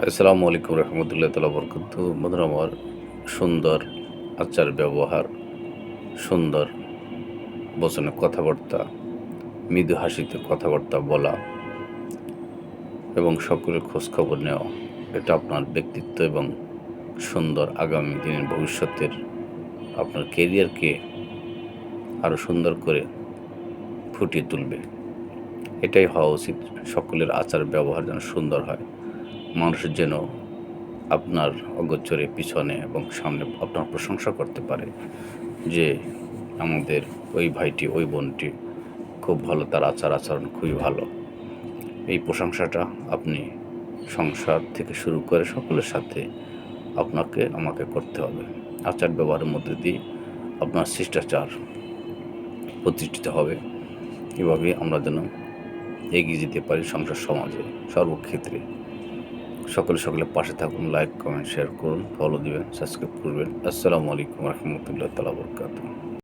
আসসালামু আলাইকুম রহমতুল্লাহ তালা বরকত। বন্ধুরা আমার, সুন্দর আচার ব্যবহার, সুন্দর বচনে কথাবার্তা, মৃদু হাসিতে কথাবার্তা বলা এবং সকলের খোঁজখবর নেওয়া, এটা আপনার ব্যক্তিত্ব এবং সুন্দর আগামী দিনের ভবিষ্যতের আপনার কেরিয়ারকে আরও সুন্দর করে ফুটিয়ে তুলবে। এটাই হওয়া উচিত। সকলের আচার ব্যবহার যেন সুন্দর হয়, মানুষের যেন আপনার অগোচরে পিছনে এবং সামনে আপনার প্রশংসা করতে পারে যে আমাদের ওই ভাইটি, ওই বোনটি খুব ভালো, তার আচার আচরণ খুবই ভালো। এই প্রশংসাটা আপনি সংসার থেকে শুরু করে সকলের সাথে আপনাকে আমাকে করতে হবে। আচার ব্যবহারের মধ্যে দিয়ে আপনার শিষ্টাচার প্রতিষ্ঠিত হবে। এভাবে আমরা যেন এগিয়ে যেতে পারি সংসার সমাজে সর্বক্ষেত্রে। সকলের পাশে থাকুন, লাইক কমেন্ট শেয়ার করুন, ফলো দিবেন, সাবস্ক্রাইব করবেন। আসসালামু আলাইকুম রহমতুল্লাহ তাআলা বরকাতুহু।